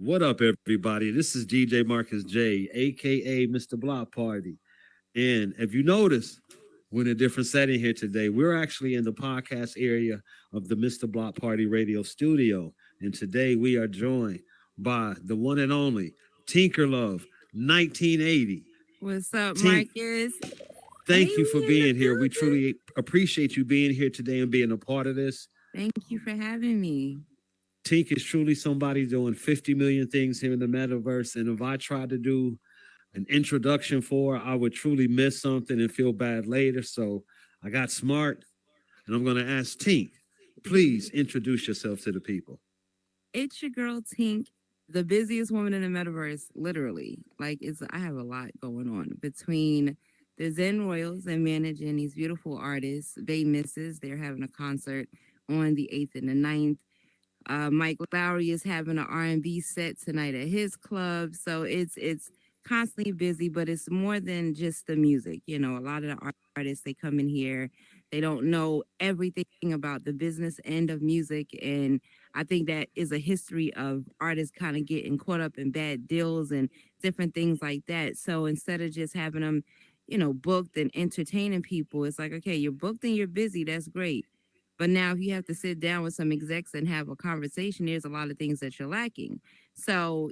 What up, everybody? This is DJ Marcus J, aka Mr. Block Party. And if you notice, we're in a different setting here today. We're actually in the podcast area of the Mr. Block Party radio studio. And today we are joined by the one and only Tinkerlove 1980. What's up, Tink, Marcus? Hey, thank you for we in the being here. We building. truly appreciate you being here today and being a part of this. Thank you for having me. Tink is truly somebody doing 50 million things here in the metaverse. And if I try to do an introduction for, I would truly miss something and feel bad later. So I got smart and I'm going to ask Tink, please introduce yourself to the people. It's your girl Tink, the busiest woman in the metaverse, literally. I have a lot going on between the Zen Royals and managing these beautiful artists. Bay Misses, they're having a concert on the 8th and the 9th. Mike Lowry is having an R&B set tonight at his club. So it's constantly busy, but it's more than just the music. You know, a lot of the artists, they come in here, they don't know everything about the business end of music. And I think that is a history of artists kind of getting caught up in bad deals and different things like that. So instead of just having them, booked and entertaining people, it's like, okay, you're booked and you're busy. That's great. But now, if you have to sit down with some execs and have a conversation, there's a lot of things that you're lacking. So,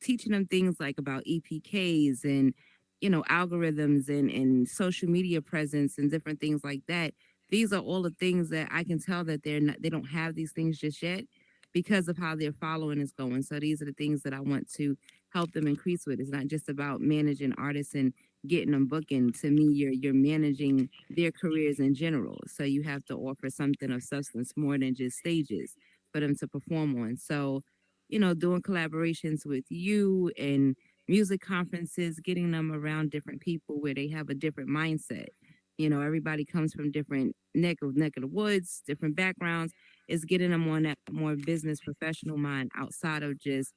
teaching them things like about EPKs and, algorithms and social media presence and different things like that. These are all the things that I can tell that they don't have these things just yet because of how their following is going. So these are the things that I want to help them increase with. It's not just about managing artists and getting them booking. To me, you're managing their careers in general. So you have to offer something of substance more than just stages for them to perform on. So, doing collaborations with you and music conferences, getting them around different people where they have a different mindset. Everybody comes from different neck of the woods, different backgrounds. Is getting them on that more business professional mind outside of just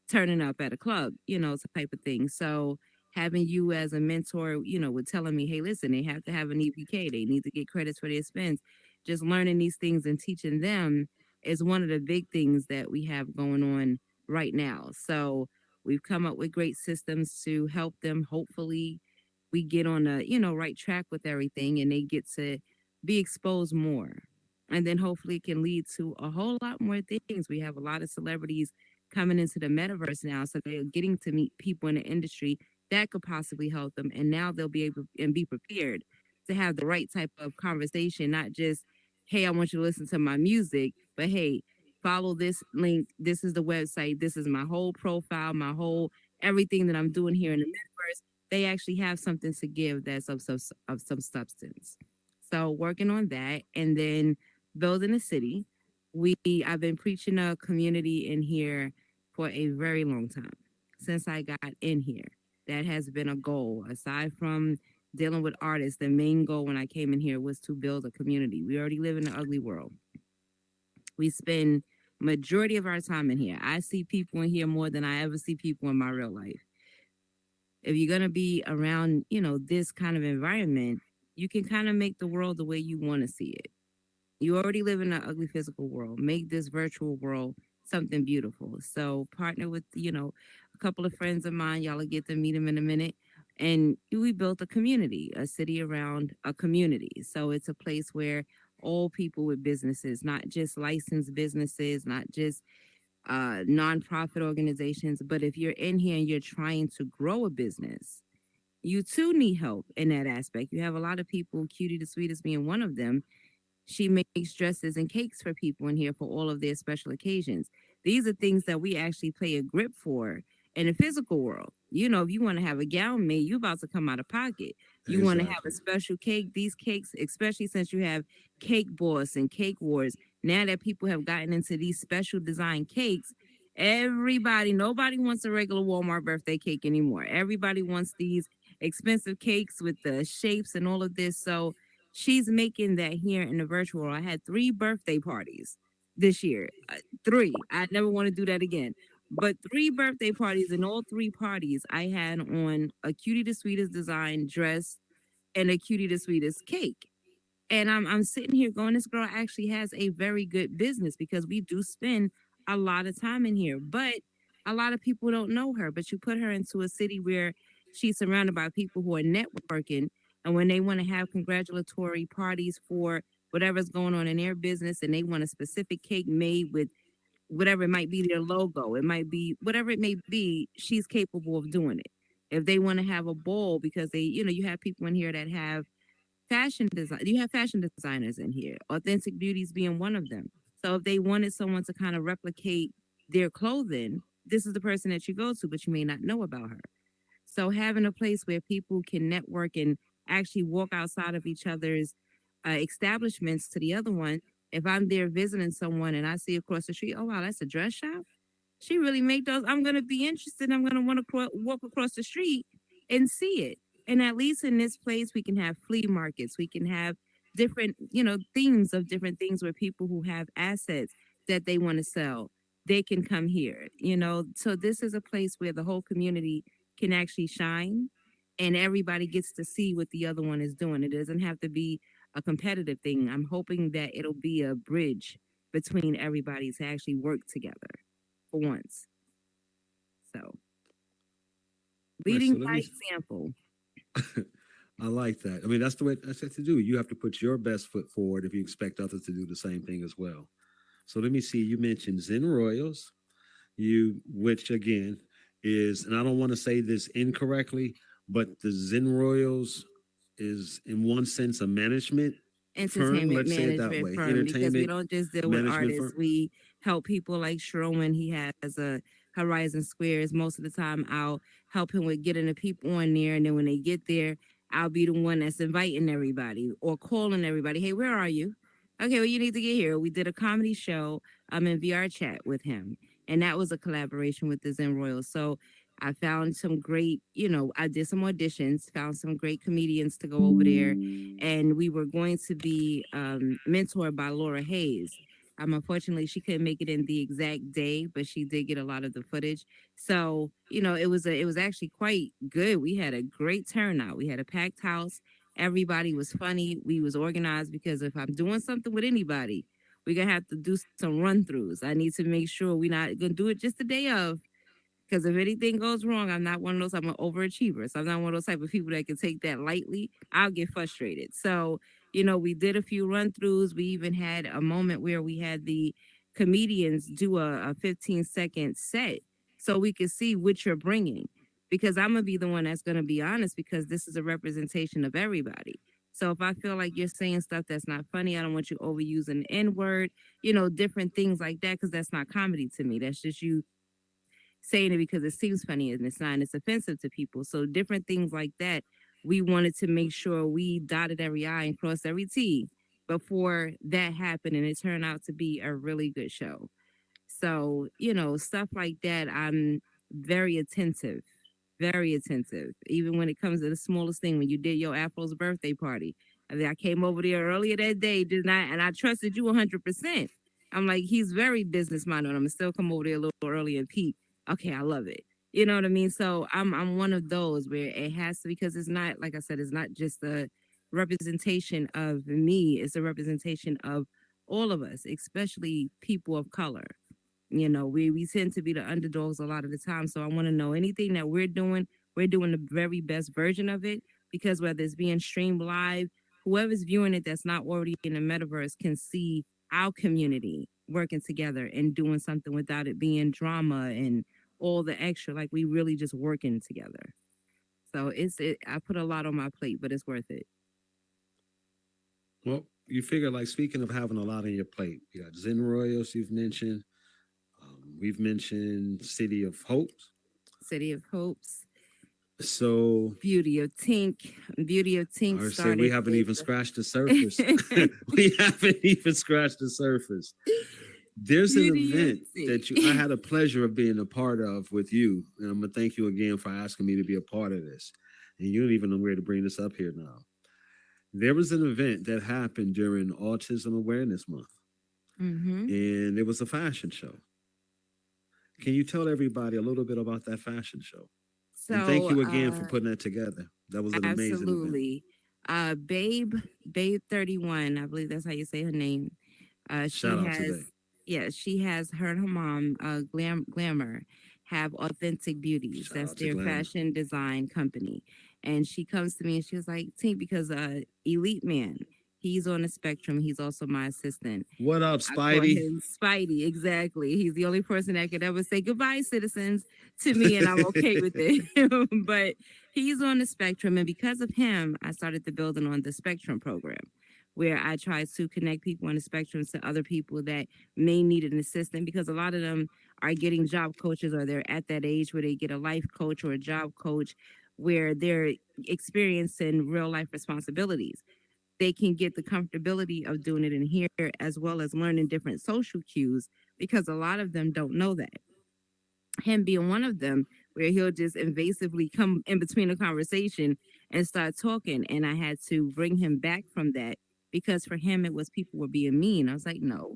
turning up at a club, type of thing. So having you as a mentor, with telling me, hey, listen, they have to have an EPK. They need to get credits for their spends. Just learning these things and teaching them is one of the big things that we have going on right now. So we've come up with great systems to help them. Hopefully we get on a, right track with everything and they get to be exposed more. And then hopefully it can lead to a whole lot more things. We have a lot of celebrities coming into the metaverse now. So they're getting to meet people in the industry that could possibly help them. And now they'll be able and be prepared to have the right type of conversation, not just, hey, I want you to listen to my music, but hey, follow this link. This is the website. This is my whole profile, my whole everything that I'm doing here in the metaverse. They actually have something to give that's of some substance. So working on that and then building a city. I've been preaching a community in here for a very long time since I got in here. That has been a goal. Aside from dealing with artists, the main goal when I came in here was to build a community. We already live in an ugly world. We spend majority of our time in here. I see people in here more than I ever see people in my real life. If you're gonna be around, this kind of environment, you can kind of make the world the way you want to see it. You already live in an ugly physical world. Make this virtual world something beautiful. So partner with, a couple of friends of mine. Y'all will get to meet them in a minute. And we built a community, a city around a community. So it's a place where all people with businesses, not just licensed businesses, not just nonprofit organizations, but if you're in here and you're trying to grow a business, you too need help in that aspect. You have a lot of people, Cutie the Sweetest being one of them. She makes dresses and cakes for people in here for all of their special occasions. These are things that we actually pay a grip for in the physical world. If you want to have a gown made, you're about to come out of pocket. You want to have a Exactly. special cake. These cakes, especially since you have Cake Boss and Cake Wars, now that people have gotten into these special design cakes, nobody wants a regular Walmart birthday cake anymore. Everybody wants these expensive cakes with the shapes and all of this. So she's making that here in the virtual world. I had 3 birthday parties this year. Three. I never want to do that again. But 3 birthday parties, and all 3 parties, I had on a Cutie the Sweetest design dress and a Cutie the Sweetest cake. And I'm sitting here going, this girl actually has a very good business because we do spend a lot of time in here. But a lot of people don't know her, but you put her into a city where she's surrounded by people who are networking. And when they want to have congratulatory parties for whatever's going on in their business and they want a specific cake made with whatever it might be, their logo, it might be whatever it may be, she's capable of doing it. If they want to have a ball because they, you have people in here that have fashion design, you have fashion designers in here, Authentic Beauties being one of them. So if they wanted someone to kind of replicate their clothing, this is the person that you go to, but you may not know about her. So having a place where people can network and actually walk outside of each other's establishments to the other one. If I'm there visiting someone and I see across the street, oh wow, that's a dress shop. She really make those. I'm gonna be interested. I'm gonna want to walk across the street and see it. And at least in this place, we can have flea markets. We can have different, themes of different things where people who have assets that they want to sell, they can come here. So this is a place where the whole community can actually shine, and everybody gets to see what the other one is doing. It doesn't have to be a competitive thing. I'm hoping that it'll be a bridge between everybody to actually work together for once. So, Right. So leading let by me. example. I like that. I mean, that's the way that's what to do. You have to put your best foot forward if you expect others to do the same thing as well. So let me see. You mentioned Zen Royals, which again is, and I don't want to say this incorrectly, but the Zen Royals is in one sense a management firm. Entertainment Let's say it that management way. firm, because we Entertainment don't just deal with management artists. firm. We help people like Sherwin. He has a Horizon Squares. Most of the time, I'll help him with getting the people on there. And then when they get there, I'll be the one that's inviting everybody or calling everybody. Hey, where are you? Okay, well, you need to get here. We did a comedy show. I'm in VR chat with him. And that was a collaboration with the Zen Royals. So I found some great, I did some auditions, found some great comedians to go over there, and we were going to be mentored by Laura Hayes. Unfortunately, she couldn't make it in the exact day, but she did get a lot of the footage. So it was actually quite good. We had a great turnout. We had a packed house. Everybody was funny. We was organized because if I'm doing something with anybody, we're gonna have to do some run throughs. I need to make sure we're not gonna do it just the day of, because if anything goes wrong, I'm not one of those. I'm an overachiever. So I'm not one of those type of people that can take that lightly. I'll get frustrated. So, we did a few run throughs. We even had a moment where we had the comedians do a 15-second set so we could see what you're bringing. Because I'm going to be the one that's going to be honest, because this is a representation of everybody. So if I feel like you're saying stuff that's not funny, I don't want you overusing the N word, different things like that, because that's not comedy to me. That's just you saying it because it seems funny and it's not, and it's offensive to people. So different things like that. We wanted to make sure we dotted every I and crossed every T before that happened, and it turned out to be a really good show. So, stuff like that, I'm very attentive, very attentive. Even when it comes to the smallest thing, when you did your Afro's birthday party, I came over there earlier that day, did not, and I trusted you 100%. I'm like, he's very business minded. I'm gonna still come over there a little early and peep. Okay, I love it. You know what I mean? So I'm one of those where it has to, because it's not, like I said, it's not just a representation of me. It's a representation of all of us, especially people of color. We tend to be the underdogs a lot of the time. So I want to know anything that we're doing the very best version of it, because whether it's being streamed live, whoever's viewing it that's not already in the metaverse can see our community working together and doing something without it being drama and all the extra. Like, we really just working together. So I put a lot on my plate, but it's worth it. Well, you figure, like, speaking of having a lot on your plate, you got Zen Royals. You've mentioned. We've mentioned City of Hopes. City of Hopes, So Beauty of Tink I say we started haven't even with scratched the surface. We haven't even scratched the surface. There's an Beauty of event that I Tink. had a pleasure of being a part of with you, and I'm gonna thank you again for asking me to be a part of this. And you don't even know where to bring this up here now. There was an event that happened during Autism Awareness Month, Mm-hmm. and it was a fashion show. Can you tell everybody a little bit about that fashion show? And thank So, you again for putting that together. That was an amazing event. absolutely. Babe 31, I believe that's how you say her name. She Shout out has, today. yeah, she has her and her mom, Glamour. have Authentic Beauties. Shout That's out to their Glenn. fashion design company. And she comes to me and she was like, Tink, because Elite Man, he's on the spectrum. He's also my assistant. What up, I call Spidey? him Spidey. Exactly. He's the only person that could ever say goodbye, citizens, to me, and I'm okay with it. But he's on the spectrum. And because of him, I started the building on the spectrum program, where I try to connect people on the spectrum to other people that may need an assistant, because a lot of them are getting job coaches, or they're at that age where they get a life coach or a job coach where they're experiencing real life responsibilities. They can get the comfortability of doing it in here, as well as learning different social cues, because a lot of them don't know that. Him being one of them, where he'll just invasively come in between a conversation and start talking. And I had to bring him back from that, because for him, it was people were being mean. I was like, no,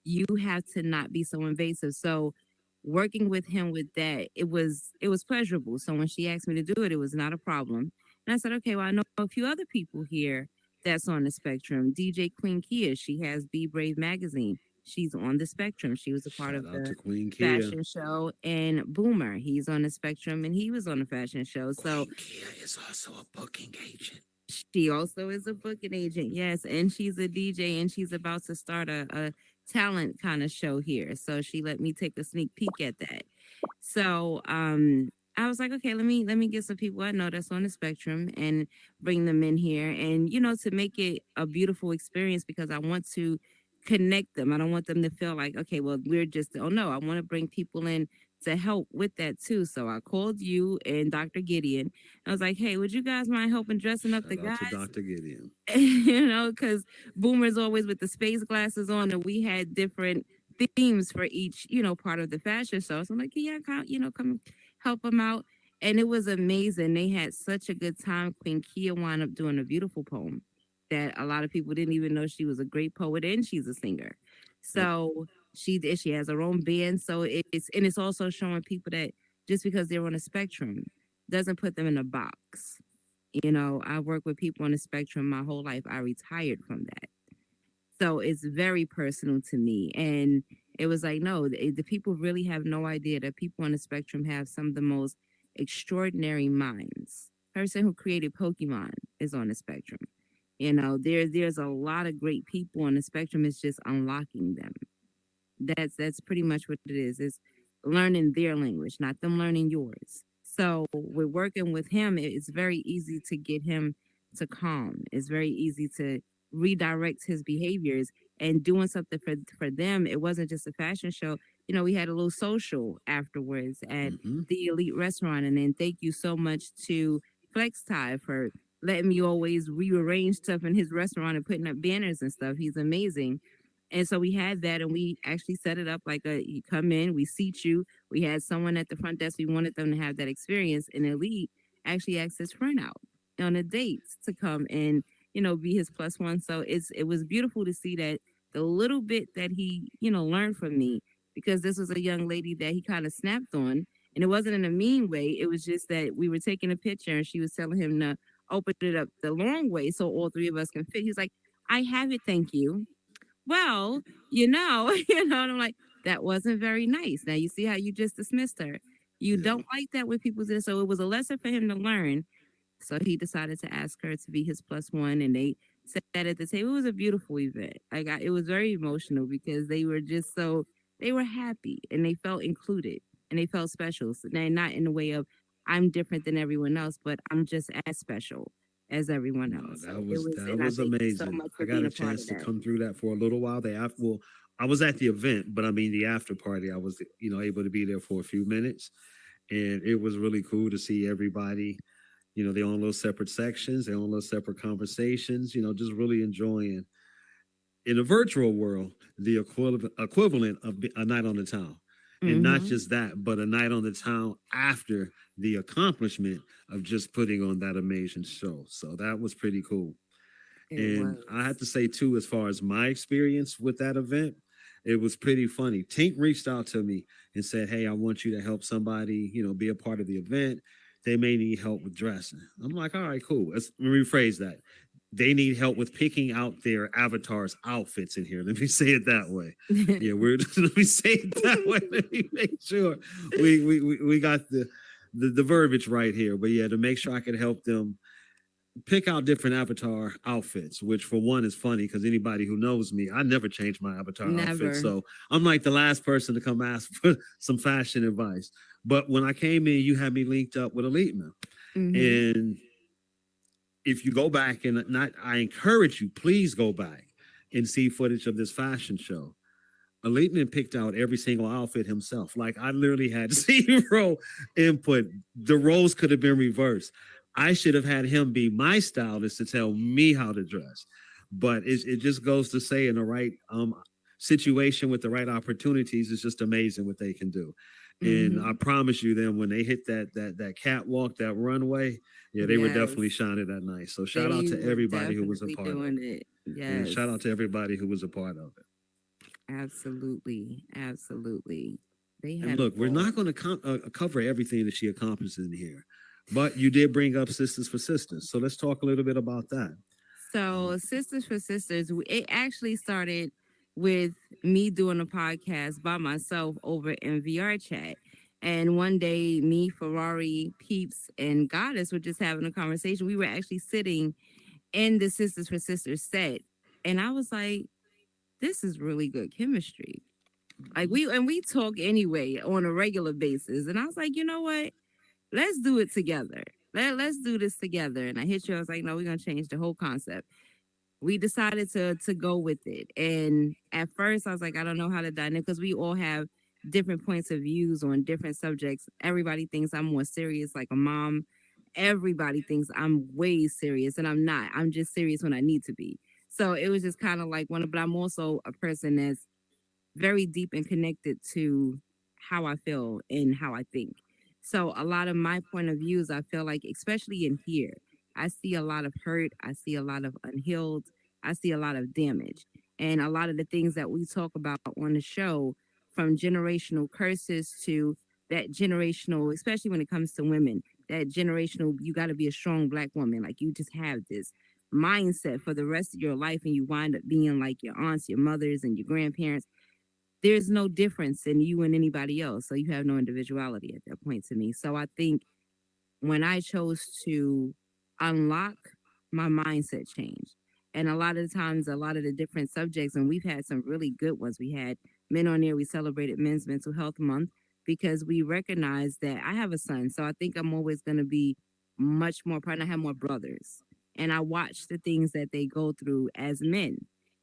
you have to not be so invasive. So working with him with that, it was pleasurable. So when she asked me to do it, it was not a problem. And I said, okay, well, I know a few other people here that's on the spectrum. DJ Queen Kia, she has Be Brave magazine. She's on the spectrum. She was a part Shout of out the to Queen Kia. fashion show. And Boomer, he's on the spectrum and he was on the fashion show. So Queen Kia is also a booking agent. she also is a booking agent, yes, and she's a DJ, and she's about to start a talent kind of show here. So she let me take a sneak peek at that. So I was like, okay, let me get some people I know that's on the spectrum and bring them in here, and to make it a beautiful experience, because I want to connect them. I don't want them to feel like, okay, well, we're just, oh no, I want to bring people in to help with that too. So I called you and Dr. Gideon. I was like, hey, would you guys mind helping dressing up the Shout out to guys? Dr. Gideon. Because Boomer's always with the space glasses on, and we had different themes for each, part of the fashion show. So I'm like, yeah, come help them out. And it was amazing. They had such a good time. Queen Kia wound up doing a beautiful poem that a lot of people didn't even know she was a great poet, and she's a singer. Yep. So she has her own band. So it's also showing people that just because they're on a spectrum doesn't put them in a box. I work with people on the spectrum my whole life. I retired from that. So it's very personal to me. And it was like, no, the people really have no idea that people on the spectrum have some of the most extraordinary minds. Person who created Pokemon is on the spectrum. There's a lot of great people on the spectrum. It's just unlocking them. That's pretty much what it is. It's learning their language, not them learning yours. So we're working with him. It's very easy to get him to calm. It's very easy to redirect his behaviors, and doing something for them. It wasn't just a fashion show. We had a little social afterwards at Mm-hmm. the Elite Restaurant, and then thank you so much to Flex Tie for letting me always rearrange stuff in his restaurant and putting up banners and stuff. He's amazing. And so we had that, and we actually set it up like you come in, we seat you. We had someone at the front desk. We wanted them to have that experience. And Elite actually asked his friend out on a date to come and, be his plus one. So it was beautiful to see that the little bit that he, learned from me, because this was a young lady that he kind of snapped on. And it wasn't in a mean way. It was just that we were taking a picture and she was telling him to open it up the long way so all three of us can fit. He's like, I have it, thank you. Well, and I'm like, that wasn't very nice. Now you see how you just dismissed her. You Yeah. don't like that when people do. So it was a lesson for him to learn. So he decided to ask her to be his plus one, and they sat at the table. It was a beautiful event. It was very emotional, because they were just they were happy and they felt included and they felt special. So they're not in the way of I'm different than everyone else, but I'm just as special as everyone No, else. So that it was was, that and I was thank you so amazing. much I for got being a a part chance of to that. come through that for a little while. Well, I was at the event, but I mean the after party. I was able to be there for a few minutes, and it was really cool to see everybody. Their own little separate sections, their own little separate conversations. Just really enjoying in the virtual world the equivalent of a night on the town. And not Mm-hmm. just that, but a night on the town after the accomplishment of just putting on that amazing show. So that was pretty cool. It And I have was. to say, too, as far as my experience with that event, it was pretty funny. Tink reached out to me and said, hey, I want you to help somebody, be a part of the event. They may need help with dressing. I'm like, all right, cool. Let me rephrase that. they need help with picking out their avatars' outfits in here. Let me say it that way. Yeah, we're let me say it that way. Let me make sure we got the verbiage right here. But yeah, to make sure I can help them pick out different avatar outfits, which for one is funny because anybody who knows me, I never change my avatar outfit. Never. So I'm like the last person to come ask for some fashion advice. But when I came in, you had me linked up with Elite Man. Hmm. And if you go back and not, I encourage you, please go back and see footage of this fashion show. Eliteman picked out every single outfit himself. Like I literally had zero input. The roles could have been reversed. I should have had him be my stylist to tell me how to dress. But it just goes to say in the right situation with the right opportunities, it's just amazing what they can do. And I Hmm. promise you, then when they hit that catwalk, that runway, yeah, they were definitely Yes. shining that night. So shout out They to were everybody who was a definitely part of doing it. it. And Yes. shout out to everybody who was a part of it. Absolutely. Absolutely. They And had a look, we're not ball. going to cover everything that she accomplished in here, but you did bring up Sisters for Sisters. So let's talk a little bit about that. So, Sisters for Sisters, it actually started with me doing a podcast by myself over in VR chat. And one day, me, Ferrari, Peeps, and Goddess were just having a conversation. We were actually sitting in the Sisters for Sisters set. And I was like, this is really good chemistry. Like we talk anyway on a regular basis. And I was like, you know what? Let's do it together. Let's do this together. And I hit you. I was like, no, we're gonna change the whole concept. We decided to go with it. And at first I was like, I don't know how to dynamic because we all have different points of views on different subjects. Everybody thinks I'm more serious like a mom. Everybody thinks I'm way serious and I'm not. I'm just serious when I need to be. So it was just kind of like one, but I'm also a person that's very deep and connected to how I feel and how I think. So a lot of my point of views, I feel like, especially in here, I see a lot of hurt, I see a lot of unhealed, I see a lot of damage. And a lot of the things that we talk about on the show, from generational curses to that generational, especially when it comes to women, that generational, you got to be a strong black woman. Like you just have this mindset for the rest of your life and you wind up being like your aunts, your mothers, and your grandparents. There's no difference in you and anybody else. So you have no individuality at that point to me. So I think when I chose to unlock, my mindset changed. And a lot of the times, a lot of the different subjects, and we've had some really good ones. We had Men on Air, we celebrated Men's Mental Health Month because we recognize that I have a son. So I think I'm always going to be much more proud. I have more brothers. And I watch the things that they go through as men.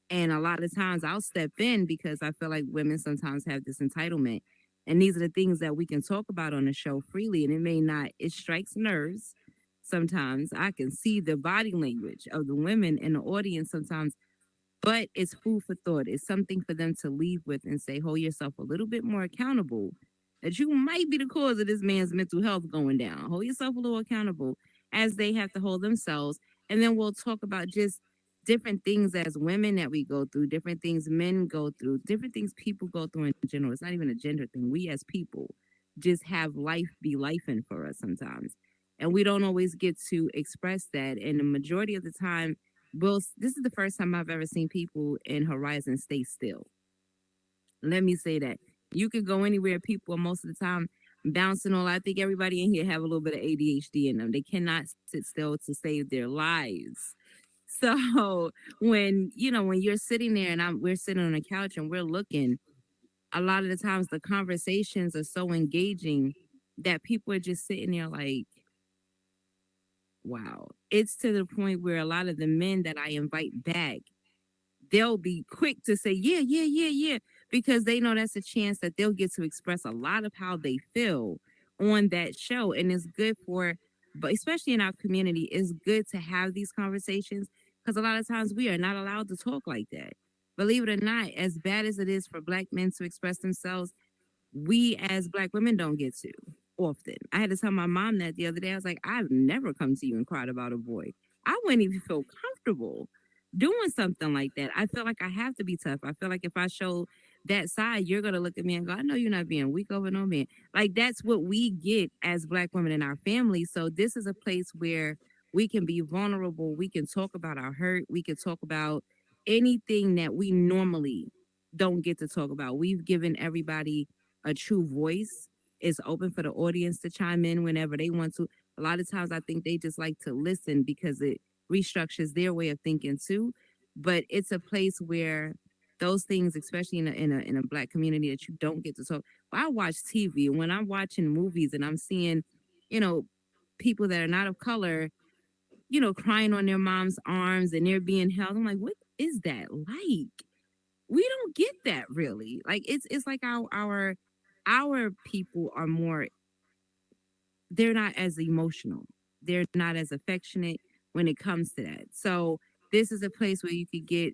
And a lot of times I'll step in because I feel like women sometimes have this entitlement, and these are the things that we can talk about on the show freely. And it may not, it strikes nerves sometimes. I can see the body language of the women in the audience sometimes, but it's food for thought. It's something for them to leave with and say, hold yourself a little bit more accountable that you might be the cause of this man's mental health going down. Hold yourself a little accountable as they have to hold themselves. And then we'll talk about just different things as women that we go through, different things men go through, different things people go through in general. It's not even a gender thing. We as people just have life be life in for us sometimes. And we don't always get to express that. And the majority of the time, this is the first time I've ever seen people in Horizon stay still. Let me say that. You could go anywhere, people are most of the time bouncing all. I think everybody in here have a little bit of ADHD in them. They cannot sit still to save their lives. So when you're sitting there and we're sitting on a couch and we're looking, a lot of the times the conversations are so engaging that people are just sitting there like, wow. It's to the point where a lot of the men that I invite back, they'll be quick to say, yeah, yeah, yeah, yeah, because they know that's a chance that they'll get to express a lot of how they feel on that show. And it's good but especially in our community, it's good to have these conversations because a lot of times we are not allowed to talk like that. Believe it or not, as bad as it is for black men to express themselves, we as black women don't get to often. I had to tell my mom that the other day. I was like, I've never come to you and cried about a boy. I wouldn't even feel comfortable doing something like that. I feel like I have to be tough. I feel like if I show that side, you're gonna look at me and go, I know you're not being weak over no man. Like that's what we get as black women in our family. So this is a place where We can be vulnerable. We can talk about our hurt. We can talk about anything that we normally don't get to talk about. We've given everybody a true voice. It's open for the audience to chime in whenever they want to. A lot of times I think they just like to listen because it restructures their way of thinking too. But it's a place where those things, especially in a black community, that you don't get to talk. I watch TV, and when I'm watching movies and I'm seeing, you know, people that are not of color, crying on their mom's arms and they're being held, I'm like, what is that like? We don't get that really. Like it's like our people are more, they're not as emotional. They're not as affectionate when it comes to that. So this is a place where you could get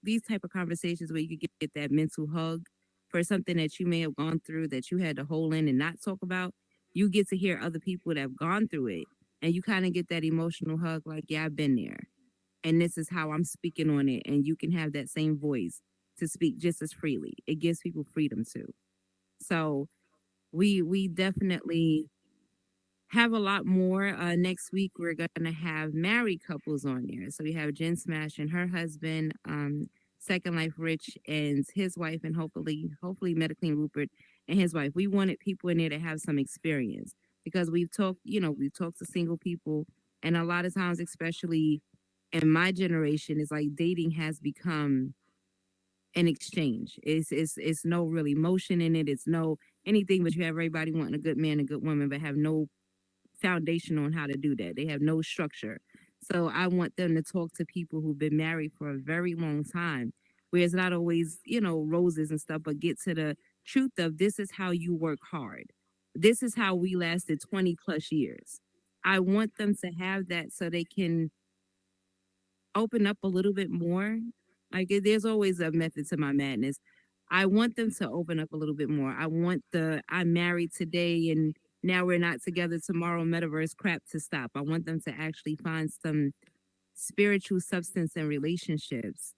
these type of conversations where you could get that mental hug for something that you may have gone through that you had to hold in and not talk about. You get to hear other people that have gone through it, and you kind of get that emotional hug like, yeah, I've been there. And this is how I'm speaking on it. And you can have that same voice to speak just as freely. It gives people freedom too. So we definitely have a lot more. Next week, we're going to have married couples on there. So we have Jen Smash and her husband, Second Life Rich and his wife, and hopefully Medically Rupert and his wife. We wanted people in there to have some experience because we've talked to single people, and a lot of times, especially in my generation, it's like dating has become an exchange. It's no real emotion in it. It's no anything, but you have everybody wanting a good man and good woman, but have no foundation on how to do that. They have no structure. So I want them to talk to people who've been married for a very long time, where it's not always, roses and stuff, but get to the truth of this is how you work hard. This is how we lasted 20 plus years. I want them to have that so they can open up a little bit more. Like there's always a method to my madness. I want them to open up a little bit more. I want the I'm married today and now we're not together tomorrow metaverse crap to stop. I want them to actually find some spiritual substance in relationships,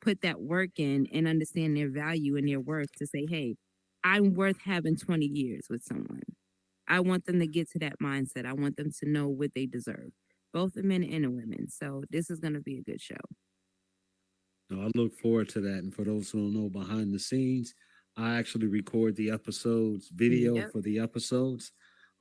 put that work in and understand their value and their worth to say, hey, I'm worth having 20 years with someone. I want them to get to that mindset. I want them to know what they deserve, both the men and the women. So this is going to be a good show. No, I look forward to that. And for those who don't know behind the scenes, I actually record the episodes, video Yep. for the episodes.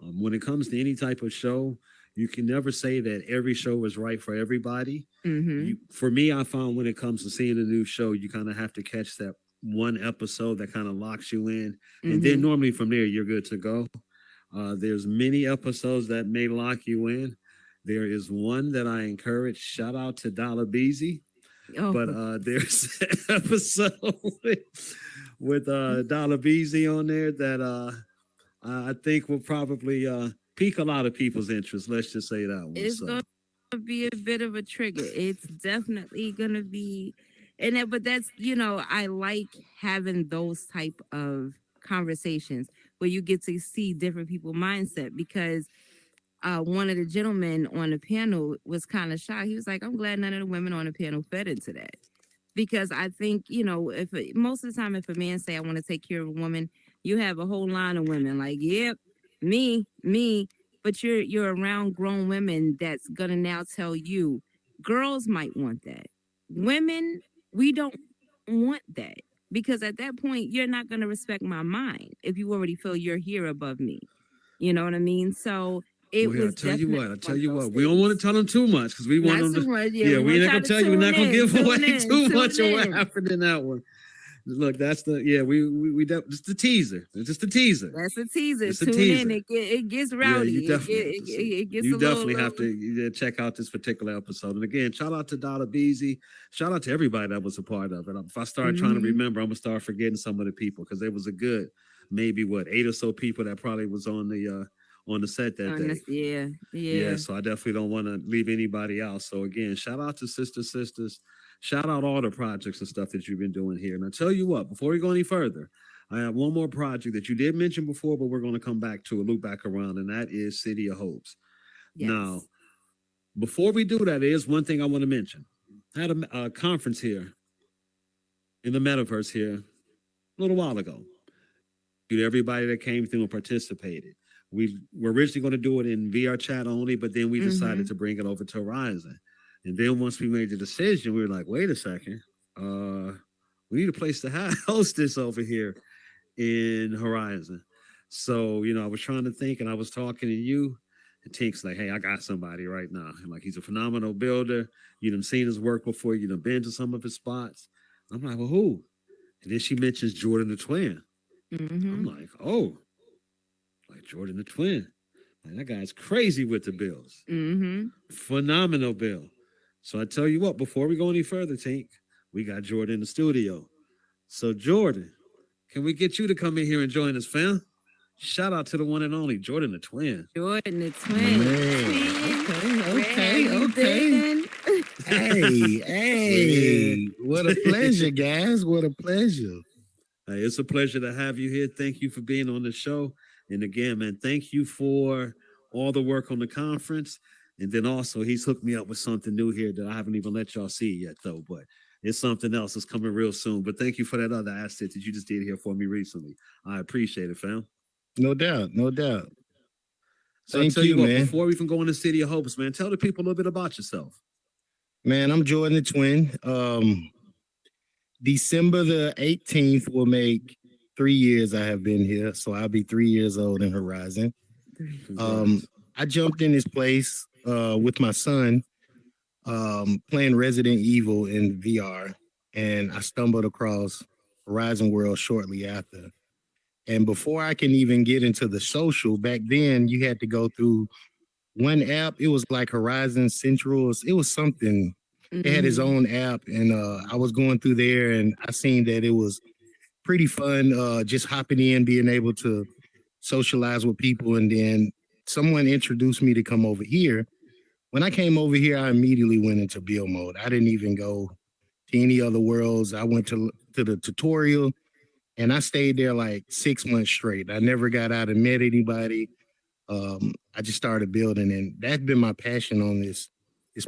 When it comes to any type of show, you can never say that every show is right for everybody. Mm-hmm. For me, I found when it comes to seeing a new show, you kind of have to catch that one episode that kind of locks you in, and then Mm-hmm. normally from there you're good to go. There's many episodes that may lock you in. There is one that I encourage. Shout out to Dollar Beezy, Oh, but there's an episode with Dollar Beezy on there that I think will probably pique a lot of people's interest. Let's just say that one. it's So going to be a bit of a trigger. It's definitely going to be, but that's, I like having those type of conversations where you get to see different people's mindset because one of the gentlemen on the panel was kind of shy. He was like, I'm glad none of the women on the panel fed into that. Because I think, if most of the time, if a man say, I want to take care of a woman, you have a whole line of women like, yep, me. But you're around grown women that's going to now tell you, girls might want that. Women, we don't want that. Because at that point, you're not going to respect my mind if you already feel you're here above me. You know what I mean? So it well, was definitely I one tell of you those what, we don't want things. to tell them too much because we want Not them too to. much. Yeah, Yeah, we're we're gonna not try gonna to tell you. We're not tune gonna in, give away tune in, too much tune of what in. happened in that one. Look, that's the yeah. Just the teaser. It's just a teaser. That's a teaser. It's a Tune in. teaser. It gets Yeah, you rowdy. definitely have to see. It gets You a little definitely have to little. check out this particular episode. And again, shout out to Dollar Beezy. Shout out to everybody that was a part of it. If I start trying to Mm-hmm. remember, I'm gonna start forgetting some of the people because there was a good, maybe what 8 or so people that probably was on the set that day. Yeah, Yeah, yeah. so I definitely don't want to leave anybody out. So again, shout out to Sisters. Shout out all the projects and stuff that you've been doing here. And I tell you what, before we go any further, I have one more project that you did mention before, but we're going to come back to a loop back around, and that is City of Hopes. Now, Yes. before we do that, there's one thing I want to mention. I had a conference here in the Metaverse here a little while ago. To everybody that came through and participated. We were originally going to do it in VR chat only, but then we decided Mm-hmm. to bring it over to Horizon. And then once we made the decision, we were like, wait a second, we need a place to host this over here in Horizon. So, I was trying to think and I was talking to you, and Tink's like, hey, I got somebody right now. And like, he's a phenomenal builder. You done seen his work before, you done been to some of his spots. I'm like, well, who? And then she mentions Jordan the Twin. I'm Mm-hmm. like, oh, like Jordan the Twin. Like, that guy's crazy with the bills. Mm-hmm. Phenomenal bill. So I tell you what, before we go any further, Tink, we got Jordan in the studio. So Jordan, can we get you to come in here and join us, fam? Shout out to the one and only Jordan the Twin. Jordan the Twin. Man, Twin. Where okay, you okay. been? Hey, hey, what a pleasure, guys. What a pleasure. Hey, it's a pleasure to have you here. Thank you for being on the show. And again, man, thank you for all the work on the conference. And then also, he's hooked me up with something new here that I haven't even let y'all see yet, though. But it's something else that's coming real soon. But thank you for that other asset that you just did here for me recently. I appreciate it, fam. No doubt, no doubt. So I Thank tell you you, what, man. before we even go in the City of Hopes, man, tell the people a little bit about yourself. Man, I'm Jordan the Twin. December the 18th will make 3 years I have been here. So I'll be 3 years old in Horizon. Congrats. I jumped in this place with my son playing Resident Evil in VR, and I stumbled across Horizon World shortly after. And before I can even get into the social, back then you had to go through one app. It was like Horizon Central. It was something. It had its Mm-hmm. own app, and I was going through there, and I seen that it was pretty fun. Just hopping in, being able to socialize with people, and then someone introduced me to come over here. When I came over here, I immediately went into build mode. I didn't even go to any other worlds. I went to the tutorial, and I stayed there like 6 months straight. I never got out and met anybody. I just started building, and that's been my passion on this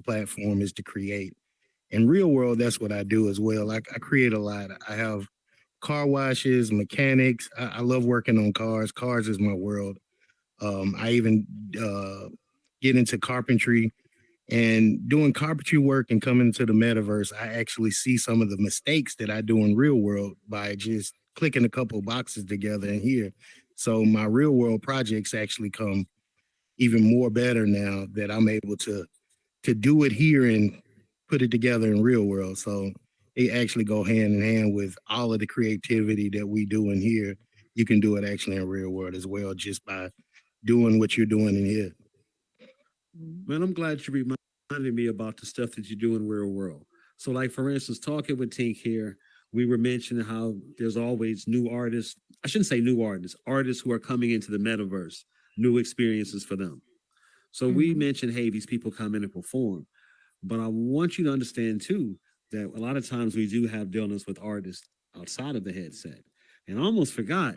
platform, is to create. In real world, that's what I do as well. I create a lot. I have car washes, mechanics. I love working on cars. Cars is my world. I even get into carpentry, and doing carpentry work and coming into the metaverse. I actually see some of the mistakes that I do in real world by just clicking a couple of boxes together in here. So my real world projects actually come even more better now that I'm able to do it here and put it together in real world. So they actually go hand in hand with all of the creativity that we do in here. You can do it actually in real world as well, just by doing what you're doing in here. Man, I'm glad you reminded me about the stuff that you do in real world. So, like for instance, talking with Tink here, we were mentioning how there's always new artists. I shouldn't say new artists, artists who are coming into the metaverse, new experiences for them. So we Mm-hmm. mentioned, hey, these people come in and perform. But I want you to understand too that a lot of times we do have dealings with artists outside of the headset. And I almost forgot,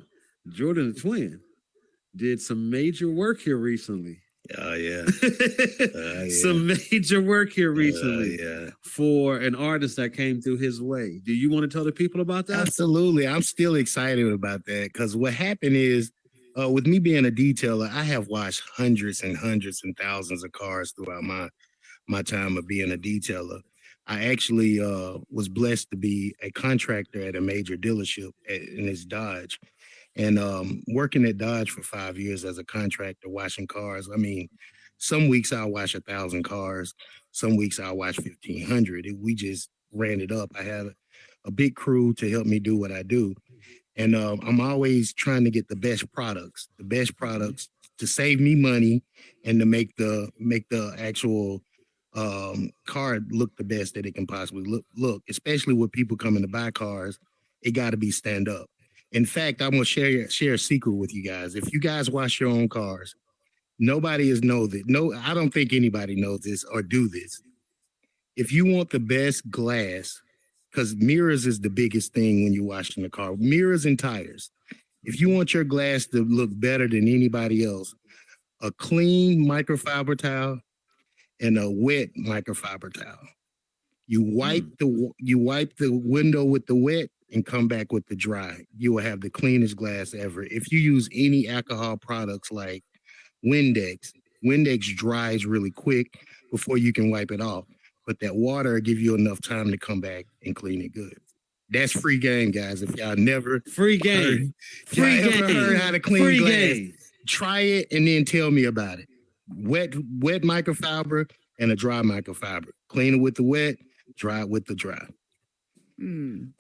Jordan the Twin did some major work here recently. Oh yeah. Yeah. Some major work here recently Yeah. for an artist that came through his way. Do you want to tell the people about that? Absolutely. I'm still excited about that because what happened is, with me being a detailer, I have washed hundreds and hundreds and thousands of cars throughout my time of being a detailer. I actually was blessed to be a contractor at a major dealership and it's Dodge. And working at Dodge for 5 years as a contractor, washing cars. I mean, some weeks I'll wash 1,000 cars. Some weeks I'll wash 1,500. We just ran it up. I had a big crew to help me do what I do. And I'm always trying to get the best products to save me money and to make the actual car look the best that it can possibly look, especially with people coming to buy cars. It got to be stand up. In fact, I'm gonna share a secret with you guys. If you guys wash your own cars, nobody is knows it. No, I don't think anybody knows this or do this. If you want the best glass, because mirrors is the biggest thing when you're washing the car, mirrors and tires. If you want your glass to look better than anybody else, a clean microfiber towel and a wet microfiber towel. You wipe the window with the wet and come back with the dry. You will have the cleanest glass ever. If you use any alcohol products like Windex. Windex dries really quick before you can wipe it off. But that water will give you enough time to come back and clean it good. That's free game, guys. If y'all never Free game. Free ever game. heard how to clean Free glass, game. try it and then tell me about it. Wet microfiber and a dry microfiber. Clean it with the wet, dry it with the dry.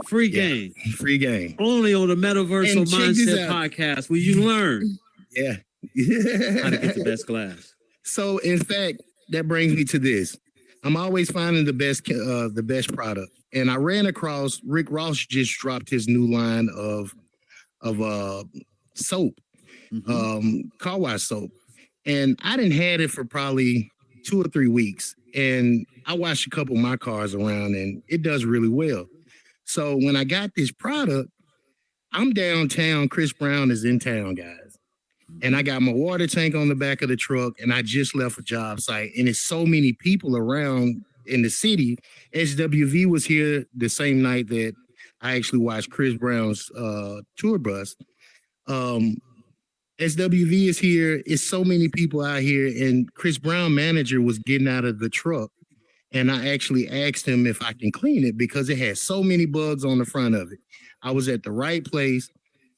Free game. Free game. Only on the Metaversal And check this Mindset out. Podcast where you learn Yeah. how to get the best glass. So in fact, that brings me to this. I'm always finding the best product. And I ran across Rick Ross just dropped his new line of soap, car wash soap. And I didn't had it for probably 2 or 3 weeks. And I washed a couple of my cars around and it does really well. So when I got this product, I'm downtown. Chris Brown is in town, guys. And I got my water tank on the back of the truck and I just left a job site. And there's so many people around in the city. SWV was here the same night that I actually watched Chris Brown's tour bus. SWV is here. It's so many people out here. And Chris Brown manager was getting out of the truck. And I actually asked him if I can clean it because it had so many bugs on the front of it. I was at the right place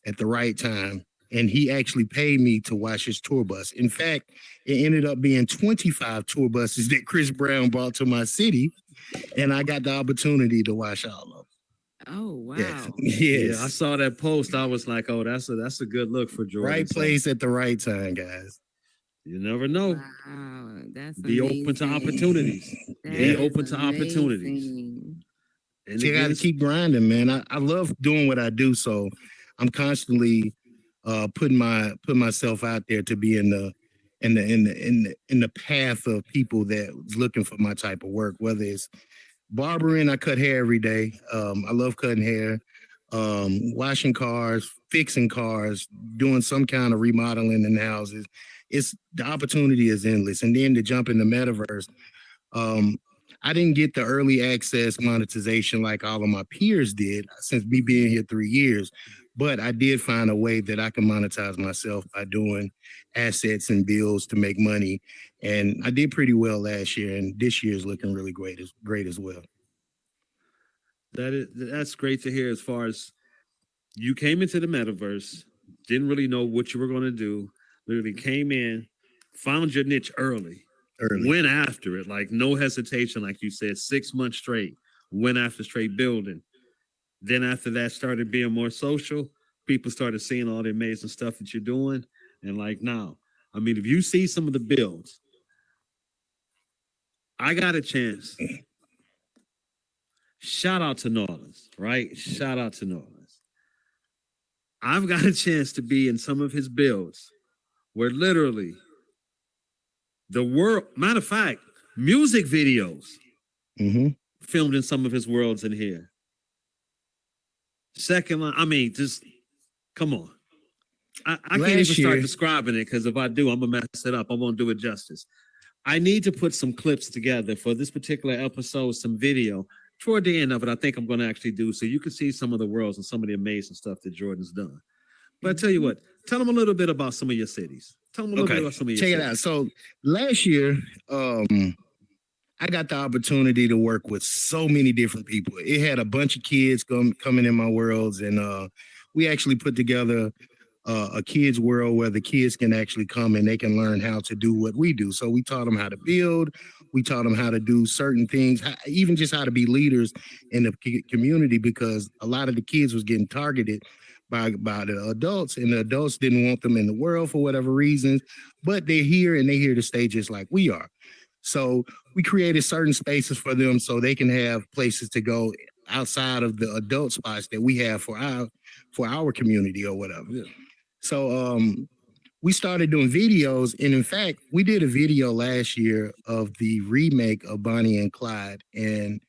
at the right time. And he actually paid me to wash his tour bus. In fact, it ended up being 25 tour buses that Chris Brown brought to my city. And I got the opportunity to wash all of them. Oh, wow. Yes. Yeah, I saw that post. I was like, oh, that's a good look for Jordan. Right place at the right time, guys. You never know. Wow, that's Be amazing. open to opportunities. That Be is open to opportunities. amazing. And So you got to again, keep grinding, man. I love doing what I do. So I'm constantly putting myself out there to be in the path of people that's looking for my type of work, whether it's barbering. I cut hair every day. I love cutting hair, washing cars, fixing cars, doing some kind of remodeling in houses. The opportunity is endless. And then to jump in the metaverse, I didn't get the early access monetization like all of my peers did since me being here 3 years. But I did find a way that I can monetize myself by doing assets and bills to make money. And I did pretty well last year. And this year is looking really great as well. that's great to hear. As far as you came into the metaverse, didn't really know what you were going to do. Literally came in, found your niche early, went after it, like no hesitation, like you said, 6 months straight, went after straight building. Then after that, started being more social. People started seeing all the amazing stuff that you're doing. And like now, I mean, if you see some of the builds, I got a chance. Shout out to Norlands, right? Shout out to Norlands. I've got a chance to be in some of his builds where literally the world, matter of fact, music videos filmed in some of his worlds in here. Second line, I mean, just come on. I can't even start describing it because if I do, I'm going to mess it up. I won't do it justice. I need to put some clips together for this particular episode, some video. Toward the end of it, I think I'm going to actually do so you can see some of the worlds and some of the amazing stuff that Jordan's done. But I tell you what, tell them a little bit about some of your cities. Tell them a little bit about some of your cities. Check it out. So last year, I got the opportunity to work with so many different people. It had a bunch of kids coming in my worlds, and we actually put together a kids world where the kids can actually come and they can learn how to do what we do. So we taught them how to build. We taught them how to do certain things, even just how to be leaders in the community, because a lot of the kids was getting targeted by the adults, and the adults didn't want them in the world for whatever reasons, but they're here and they're here to stay just like we are. So we created certain spaces for them so they can have places to go outside of the adult spots that we have for our community or whatever. Yeah. So we started doing videos, and in fact, we did a video last year of the remake of Bonnie and Clyde, and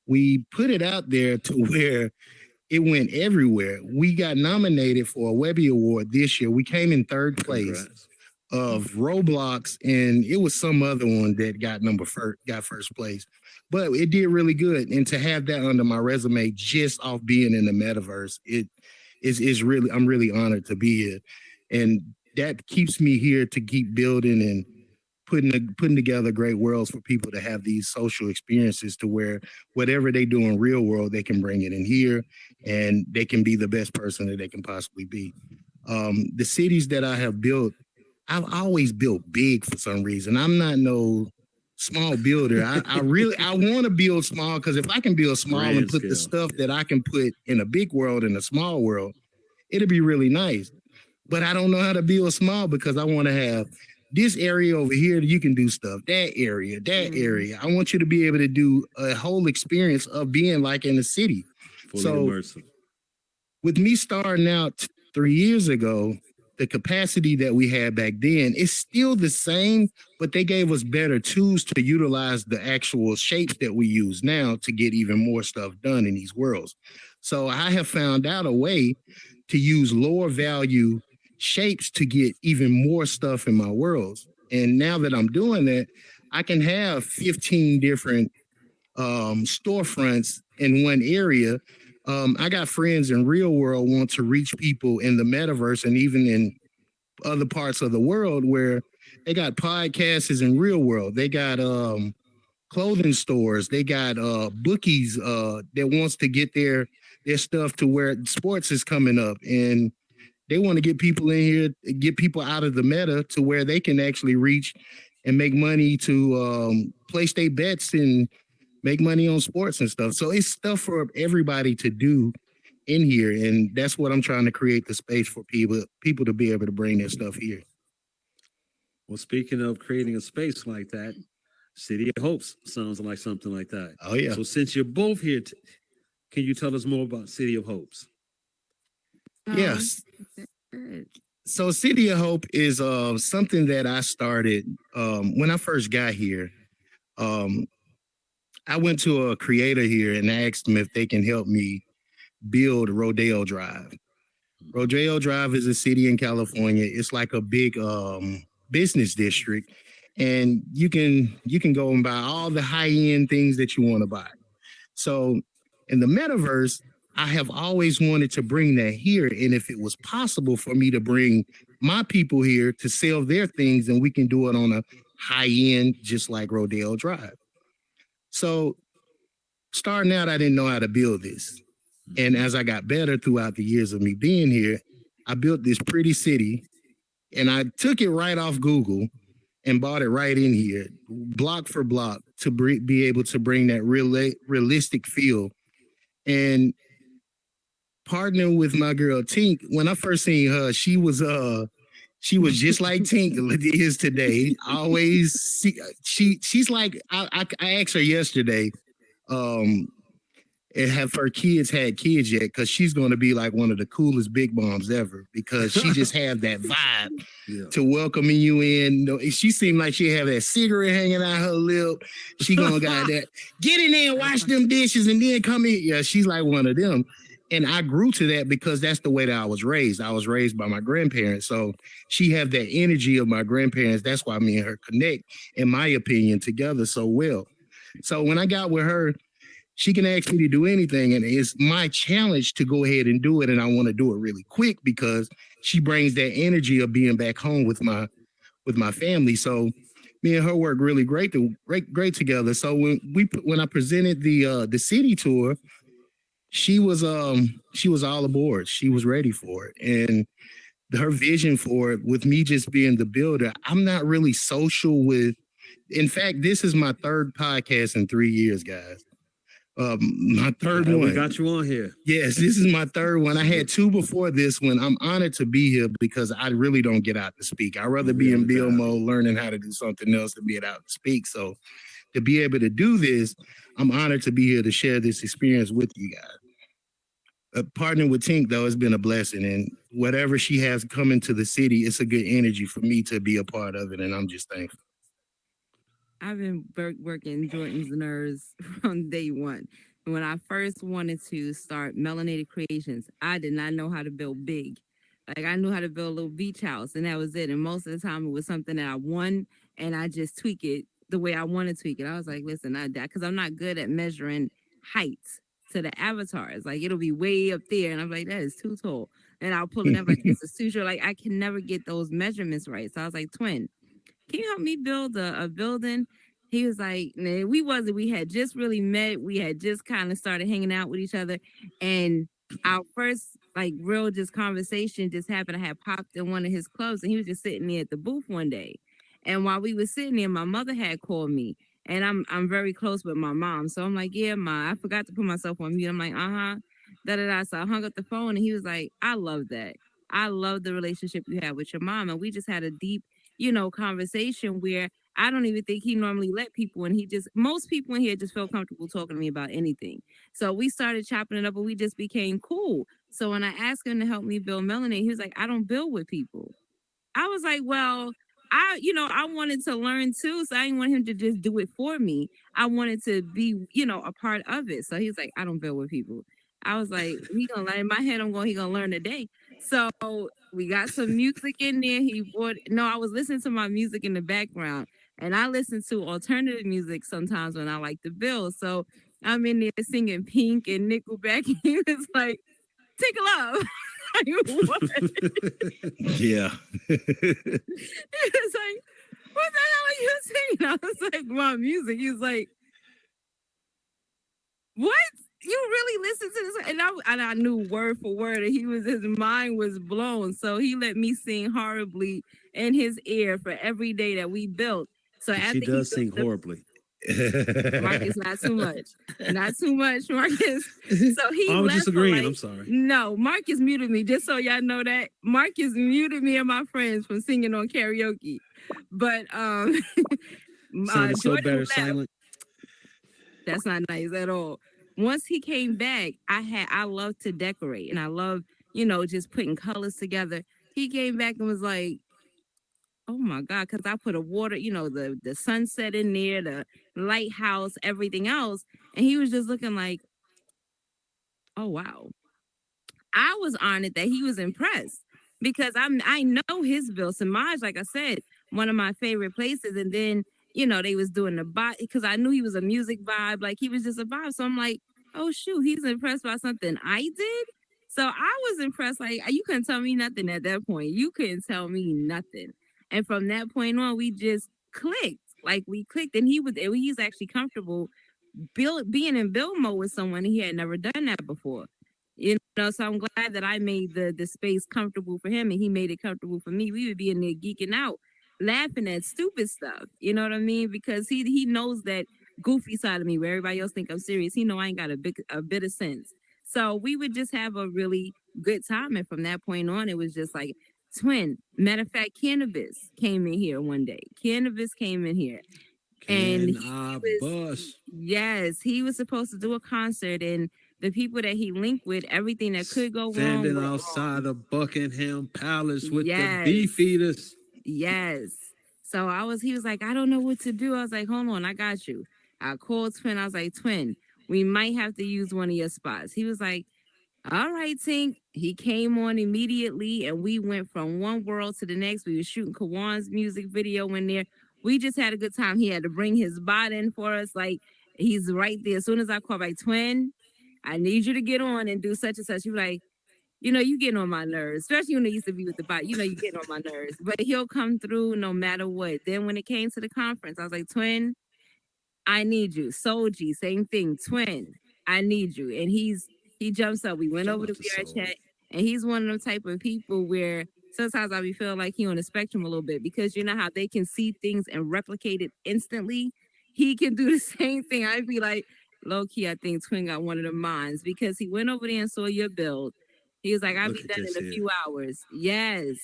we put it out there to where it went everywhere. We got nominated for a Webby Award this year. We came in third place. Of Roblox, and it was some other one that got first place, but it did really good. And to have that under my resume just off being in the metaverse, it is really, I'm really honored to be here. And that keeps me here to keep building and putting together great worlds for people to have these social experiences to where whatever they do in real world, they can bring it in here and they can be the best person that they can possibly be. The cities that I have built, I've always built big for some reason. I'm not no small builder. I want to build small because if I can build small Grand and put the scale. stuff that I can put in a big world in a small world, it'll be really nice. But I don't know how to build small because I want to have this area over here that you can do stuff, that area. I want you to be able to do a whole experience of being like in a city. Fully So immersive. with me starting out 3 years ago, the capacity that we had back then is still the same, but they gave us better tools to utilize the actual shapes that we use now to get even more stuff done in these worlds. So I have found out a way to use lower value shapes to get even more stuff in my worlds. And now that I'm doing that, I can have 15 different storefronts in one area. I got friends in real world want to reach people in the metaverse and even in other parts of the world where they got podcasts in real world. They got clothing stores. They got bookies that wants to get their stuff to where sports is coming up and they want to get people in here, get people out of the meta to where they can actually reach and make money to place their bets and make money on sports and stuff. So it's stuff for everybody to do in here, and that's what I'm trying to create the space for people to be able to bring their stuff here. Well, speaking of creating a space like that, City of Hopes sounds like something like that. Oh yeah. So since you're both here, can you tell us more about City of Hopes? Yes. Good. So City of Hope is something that I started when I first got here. Um, I went to a creator here and asked them if they can help me build Rodeo Drive. Rodeo Drive is a city in California. It's like a big business district, and you can go and buy all the high end things that you want to buy. So in the metaverse, I have always wanted to bring that here, and if it was possible for me to bring my people here to sell their things, and we can do it on a high end, just like Rodeo Drive. So starting out, I didn't know how to build this. And as I got better throughout the years of me being here, I built this pretty city and I took it right off Google and bought it right in here, block for block, to be able to bring that realistic feel. And partnering with my girl Tink, when I first seen her, she was just like Tink is today. Always she's like I asked her yesterday, and have her kids had kids yet, because she's going to be like one of the coolest big moms ever, because she just have that vibe to welcoming you in. She seemed like she have that cigarette hanging out her lip. She gonna got that, get in there and wash them dishes and then come in. Yeah, she's like one of them. And I grew to that because that's the way that I was raised. I was raised by my grandparents. So she have that energy of my grandparents. That's why me and her connect, in my opinion, together so well. So when I got with her, she can ask me to do anything, and it's my challenge to go ahead and do it. And I want to do it really quick because she brings that energy of being back home with my family. So me and her work really great together. So when I presented the city tour, she was all aboard. She was ready for it, and her vision for it, with me just being the builder. I'm not really social with. In fact, this is my third podcast in 3 years, guys. My third one. We got you on here. Yes, this is my third one. I had two before this one. I'm honored to be here because I really don't get out to speak. I'd rather be in build mode, learning how to do something else to be out to speak. So to be able to do this, I'm honored to be here to share this experience with you guys. Partnering with Tink, though, has been a blessing. And whatever she has coming to the city, it's a good energy for me to be a part of it. And I'm just thankful. I've been working Jordan's nerves from day one. When I first wanted to start Melanated Creations, I did not know how to build big. Like, I knew how to build a little beach house, and that was it. And most of the time, it was something that I won, and I just tweak it the way I want to tweak it. I was like, listen, because I'm not good at measuring heights to the avatars. Like, it'll be way up there, and I'm like, that is too tall. And I'll pull it up like this is too short. Like I can never get those measurements right. So I was like, twin, can you help me build a building? He was like, nah, we had just really met. We had just kind of started hanging out with each other. And our first like real just conversation just happened. I had popped in one of his clubs and he was just sitting there at the booth one day. And while we were sitting there, my mother had called me. And I'm very close with my mom. So I'm like, yeah, ma, I forgot to put myself on mute. I'm like, uh-huh. Da da da. So I hung up the phone and he was like, I love that. I love the relationship you have with your mom. And we just had a deep, conversation where I don't even think he normally let people in. Most people in here just felt comfortable talking to me about anything. So we started chopping it up and we just became cool. So when I asked him to help me build Melanie, he was like, I don't build with people. I was like, well, I wanted to learn too. So I didn't want him to just do it for me. I wanted to be, a part of it. So he was like, I don't build with people. I was like, he gonna learn. In my head, he gonna learn today. So we got some music in there. I was listening to my music in the background and I listen to alternative music sometimes when I like to build. So I'm in there singing Pink and Nickelback. And he was like, Tinkerlove. What? Yeah. He was like, what the hell are you singing? I was like, my music. He was like, what? You really listen to this? And I knew word for word, and his mind was blown. So he let me sing horribly in his ear for every day that we built. So she does sing horribly. Marcus, not too much, Marcus. So he I was left just agreeing. like, I'm sorry. No, Marcus muted me. Just so y'all know that Marcus muted me and my friends from singing on karaoke. But Sounded so Jordan better left. silent. That's not nice at all. Once he came back, I love to decorate and I love, just putting colors together. He came back and was like, oh my God, because I put a water, the sunset in there, the lighthouse, everything else. And he was just looking like, oh wow. I was honored that he was impressed because I know his bill. Samaj, like I said, one of my favorite places. And then, they was doing the vibe because I knew he was a music vibe. Like he was just a vibe. So I'm like, oh shoot, he's impressed by something I did. So I was impressed. Like you couldn't tell me nothing at that point. You couldn't tell me nothing. And from that point on, we just clicked. Like we clicked, and he's actually comfortable being in build mode with someone. He had never done that before. So I'm glad that I made the space comfortable for him and he made it comfortable for me. We would be in there geeking out, laughing at stupid stuff. You know what I mean? Because he knows that goofy side of me where everybody else think I'm serious. He know I ain't got a bit of sense. So we would just have a really good time. And from that point on, it was just like twin. Matter of fact, Cannabis came in here one day. Cannabis came in here. And yes, he was supposed to do a concert, and the people that he linked with, everything that could go wrong. Standing outside of Buckingham Palace with the beef eaters. Yes. So he was like, I don't know what to do. I was like, hold on, I got you. I called Twin. I was like, Twin, we might have to use one of your spots. He was like, all right, Tink. He came on immediately, and we went from one world to the next. We were shooting Kawan's music video in there. We just had a good time. He had to bring his bot in for us. Like, he's right there. As soon as I call, like, Twin, I need you to get on and do such and such. He was like, you getting on my nerves, especially when it used to be with the bot. You getting on my nerves. But he'll come through no matter what. Then when it came to the conference, I was like, Twin, I need you. Soji, same thing. Twin, I need you. And he jumps up. We went over to VR chat, and he's one of them type of people where sometimes I be feeling like he on the spectrum a little bit because you know how they can see things and replicate it instantly. He can do the same thing. I'd be like, low key, I think Twin got one of the minds because he went over there and saw your build. He was like, I'll be done in a few hours. Yes.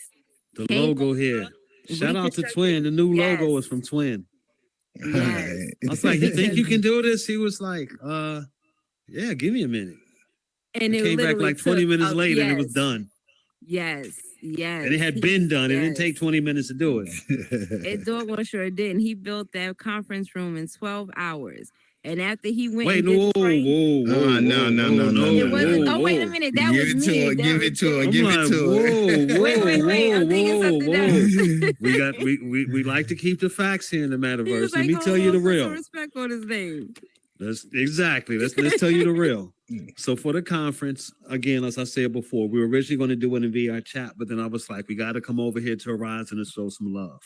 The logo here. Shout out to Twin. The new logo is from Twin. Yes. I was like, you think you can do this? He was like, yeah, give me a minute. And it came back like 20 minutes later and it was done. Yes. Yes. And it had been done. It didn't take 20 minutes to do it. It doggone sure didn't. He built that conference room in 12 hours. And after he went, wait, no. Oh, wait a minute, that was me. Give it to her. Give it to her. Wait. I'm thinking something else. We like to keep the facts here in the metaverse. Let me tell you the real. Respect on his name. Let's tell you the real. So for the conference, again, as I said before, we were originally going to do it in VR chat, but then I was like, we got to come over here to Horizon and show some love.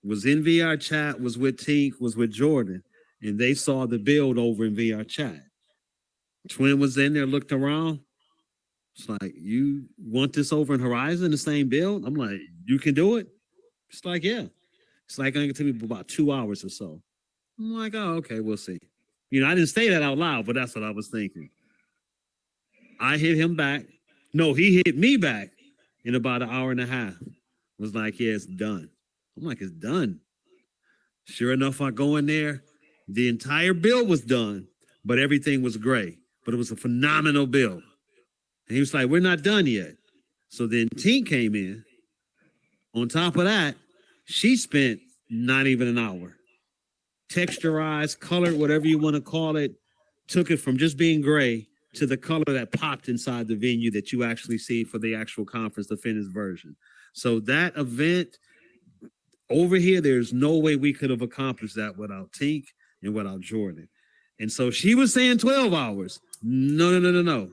Was in VR chat, was with Tink, was with Jordan, and they saw the build over in VR chat. Twin was in there, looked around. It's like, you want this over in Horizon, the same build? I'm like, you can do it? It's like, yeah. It's like, going to take me about 2 hours or so. I'm like, oh, okay, we'll see. You know, I didn't say that out loud, but that's what I was thinking. I hit him back. No, he hit me back in about an hour and a half. Was like, yeah, it's done. I'm like, it's done. Sure enough, I go in there. The entire build was done, but everything was gray. But it was a phenomenal build. And he was like, we're not done yet. So then Tink came in. On top of that, she spent not even an hour. Texturized, colored, whatever you want to call it, took it from just being gray to the color that popped inside the venue that you actually see for the actual conference, the finished version. So that event over here, there's no way we could have accomplished that without Tink and without Jordan. And so she was saying 12 hours. No.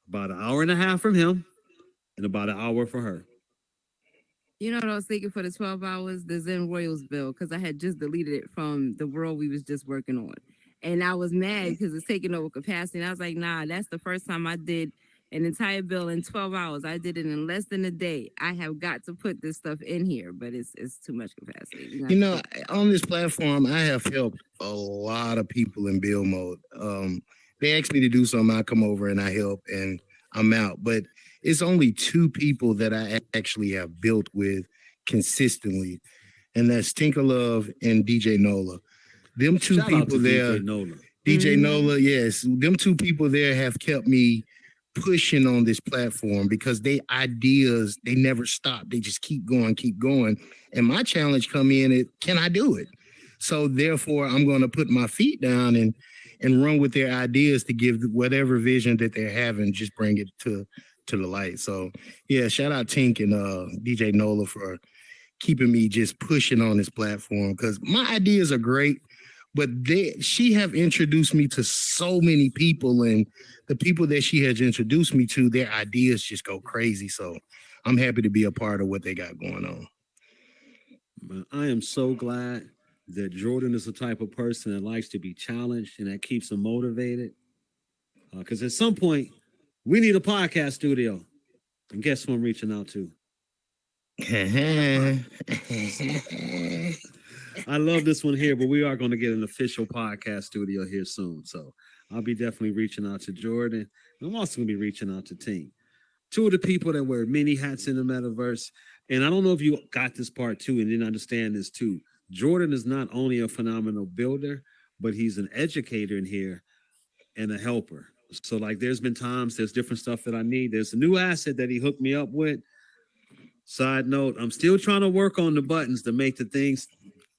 About an hour and a half from him and about an hour for her. You know what I was thinking for the 12 hours? The Zen Royals bill, because I had just deleted it from the world we was just working on. And I was mad because it's taking over capacity. And I was like, nah, that's the first time I did an entire bill in 12 hours. I did it in less than a day. I have got to put this stuff in here, but it's too much capacity. You know, on this platform, I have helped a lot of people in build mode. They ask me to do something, I come over and I help and I'm out. But it's only 2 people that I actually have built with consistently, and that's Tinkerlove and DJ Nola. Them 2 Shout out people to there, DJ Nola. DJ Nola, yes, them 2 people there have kept me pushing on this platform because they ideas, they never stop. They just keep going. And my challenge come in at, can I do it? So therefore, I'm going to put my feet down and run with their ideas to give whatever vision that they're having, just bring it to the light. So yeah, shout out Tink and DJ Nola for keeping me just pushing on this platform, because my ideas are great, but she have introduced me to so many people, and the people that she has introduced me to, their ideas just go crazy. So I'm happy to be a part of what they got going on. I am so glad that Jordan is the type of person that likes to be challenged and that keeps him motivated. Because at some point, we need a podcast studio. And guess who I'm reaching out to? I love this one here, but we are going to get an official podcast studio here soon. So I'll be definitely reaching out to Jordan. I'm also going to be reaching out to Tink. 2 of the people that wear many hats in the metaverse. And I don't know if you got this part too and didn't understand this too. Jordan is not only a phenomenal builder, but he's an educator in here and a helper. So like there's been times, there's different stuff that I need. There's a new asset that he hooked me up with. Side note, I'm still trying to work on the buttons to make the things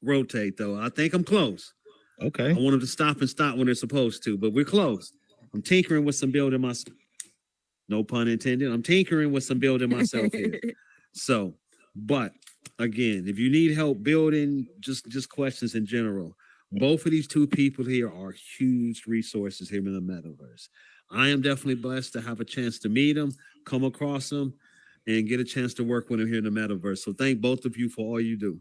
rotate though. I think I'm close. Okay. I want them to stop when they're supposed to, but we're close. I'm tinkering with some building myself. No pun intended. I'm tinkering with some building myself here. So, but again, if you need help building, just questions in general, both of these 2 people here are huge resources here in the metaverse. I am definitely blessed to have a chance to meet them, come across them, and get a chance to work with them here in the metaverse. So thank both of you for all you do.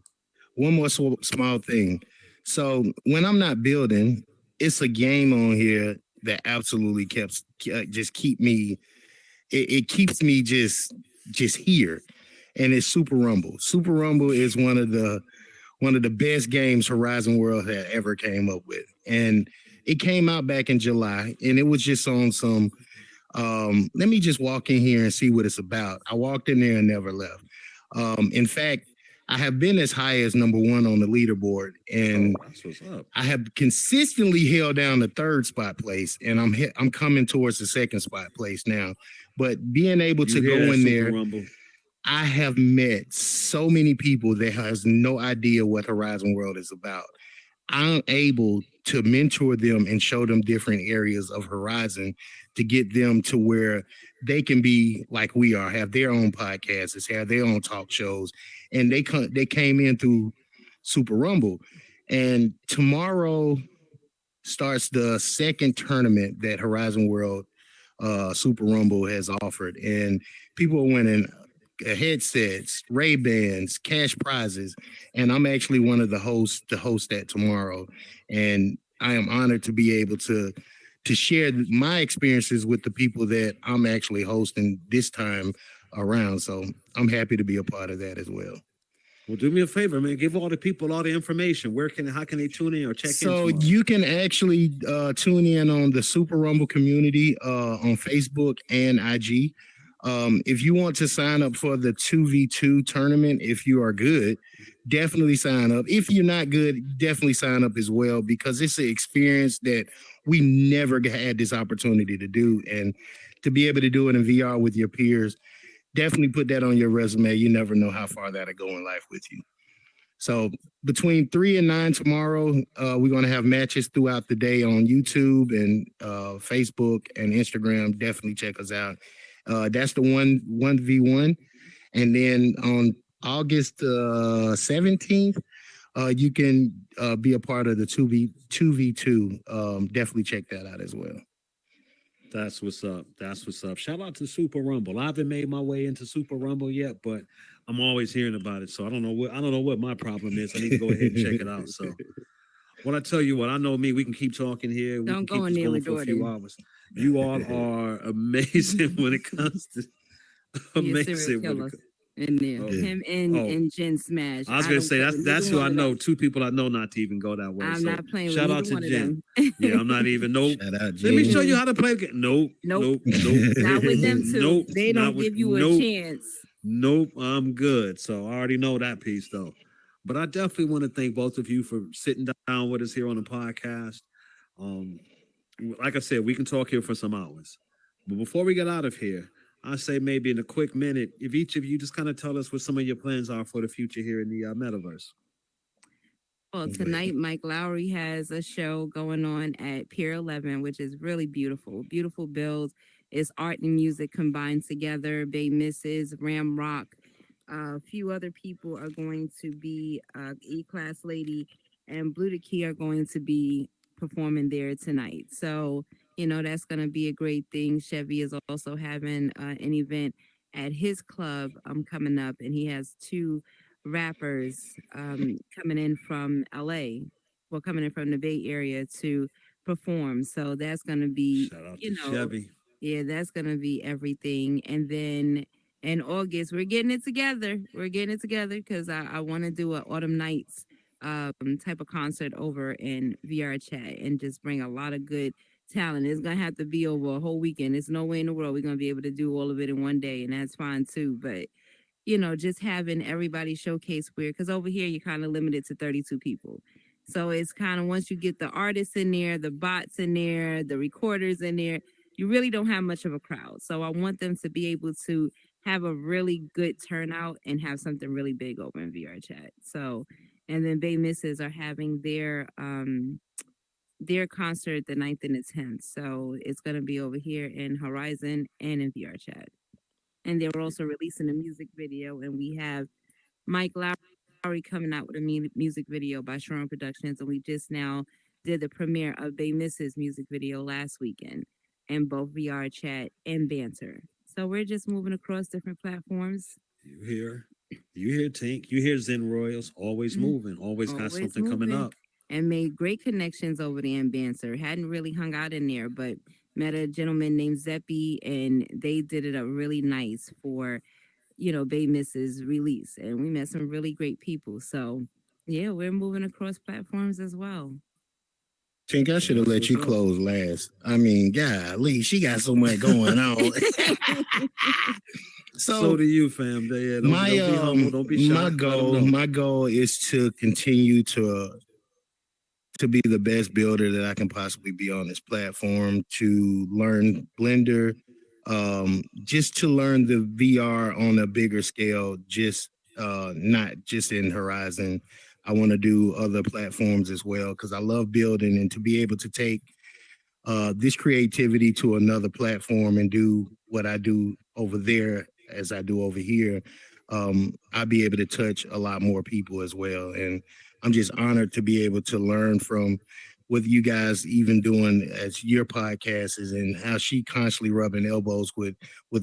One more small thing. So when I'm not building, it's a game on here that absolutely keep me. It keeps me just here, and it's Super Rumble. Super Rumble is one of the best games Horizon World had ever came up with, and it came out back in July, and it was just on some. Let me just walk in here and see what it's about. I walked in there and never left. In fact, I have been as high as number 1 on the leaderboard, and that's what's up. I have consistently held down the 3rd spot place, and I'm coming towards the 2nd spot place now. But being able to go in there, Rumble. I have met so many people that has no idea what Horizon World is about. I'm able to mentor them and show them different areas of Horizon to get them to where they can be like we are, have their own podcasts, have their own talk shows. And they came in through Super Rumble. And tomorrow, starts the second tournament that Horizon World Super Rumble has offered, and people are winning headsets, Ray-Bans, cash prizes, and I'm actually one of the hosts to host that tomorrow, and I am honored to be able to share my experiences with the people that I'm actually hosting this time around. So I'm happy to be a part of that as well. Well, do me a favor, man. Give all the people all the information. How can they tune in or check in So tomorrow? you can actually tune in on the Super Rumble community on Facebook and IG. If you want to sign up for the 2v2 tournament, if you are good, definitely sign up. If you're not good, definitely sign up as well, because it's an experience that we never had this opportunity to do. And to be able to do it in VR with your peers, definitely put that on your resume. You never know how far that'll go in life with you. So between 3 and 9 tomorrow, we're going to have matches throughout the day on YouTube and Facebook and Instagram. Definitely check us out. That's the 1v1. And then on August 17th, you can be a part of the 2v2. Definitely check that out as well. That's what's up. That's what's up. Shout out to Super Rumble. I haven't made my way into Super Rumble yet, but I'm always hearing about it. So I don't know what my problem is. I need to go ahead and check it out. So what I tell you what, I know me, we can keep talking here. We Don't can go keep in this there going with for a few Jordan. hours. You all are amazing when it comes to He a serial amazing when killer it comes. in there. Oh. Him Oh. and Jen Smash. I was gonna don't say play that's with that's neither who one I of know. them. Two people I know not to even go that way. I'm so not playing with shout neither out to one of Jen. them. Yeah, I'm not even. Nope. Shout out, Let me Jen. show you how to play. Nope. Nope. Nope. Nope. Not with them two. Nope. They Not don't with- give you a nope. chance. Nope, I'm good. So I already know that piece though. But I definitely want to thank both of you for sitting down with us here on the podcast. Um, like I said, we can talk here for some hours. But before we get out of here, I say maybe in a quick minute, if each of you just kind of tell us what some of your plans are for the future here in the metaverse. Well, tonight Mike Lowry has a show going on at Pier 11, which is really beautiful. Beautiful build. It's art and music combined together. Bay Misses, Ram Rock. A few other people are going to be E-Class Lady and Blue the Key are going to be performing there tonight. So, that's going to be a great thing. Chevy is also having an event at his club coming up, and he has two rappers coming in from LA, well, coming in from the Bay Area to perform. So that's going to be, Shout out to Chevy. yeah, that's going to be everything. And then in August, we're getting it together. We're getting it together because I want to do an Autumn Nights type of concert over in VR chat and just bring a lot of good talent. It's going to have to be over a whole weekend. There's no way in the world we're going to be able to do all of it in one day, and that's fine too. But just having everybody showcase where, because over here you're kind of limited to 32 people. So it's kind of once you get the artists in there, the bots in there, the recorders in there, you really don't have much of a crowd. So I want them to be able to have a really good turnout and have something really big over in VR chat. So, and then Bay Misses are having their concert the 9th and the 10th. So it's going to be over here in Horizon and in VR chat. And they're also releasing a music video, and we have Mike Lowry coming out with a music video by Sharon Productions, and we just now did the premiere of Bay Misses music video last weekend, and both VR chat and banter. So we're just moving across different platforms. You hear Tink, you hear Zen Royals, always moving, always got something coming up. And made great connections over there in Banter. Hadn't really hung out in there, but met a gentleman named Zeppi, and they did it up really nice for, Bay Misses release. And we met some really great people. So, yeah, we're moving across platforms as well. Tink, I should have let you close last. I mean, golly, she got so much going on. So do you, fam. Yeah, don't be humble. Don't be shy. My goal is to continue to be the best builder that I can possibly be on this platform, to learn Blender, just to learn the VR on a bigger scale, just not just in Horizon. I want to do other platforms as well because I love building, and to be able to take this creativity to another platform and do what I do over there as I do over here, I'll be able to touch a lot more people as well. And I'm just honored to be able to learn from what you guys even doing as your podcast is, and how she constantly rubbing elbows with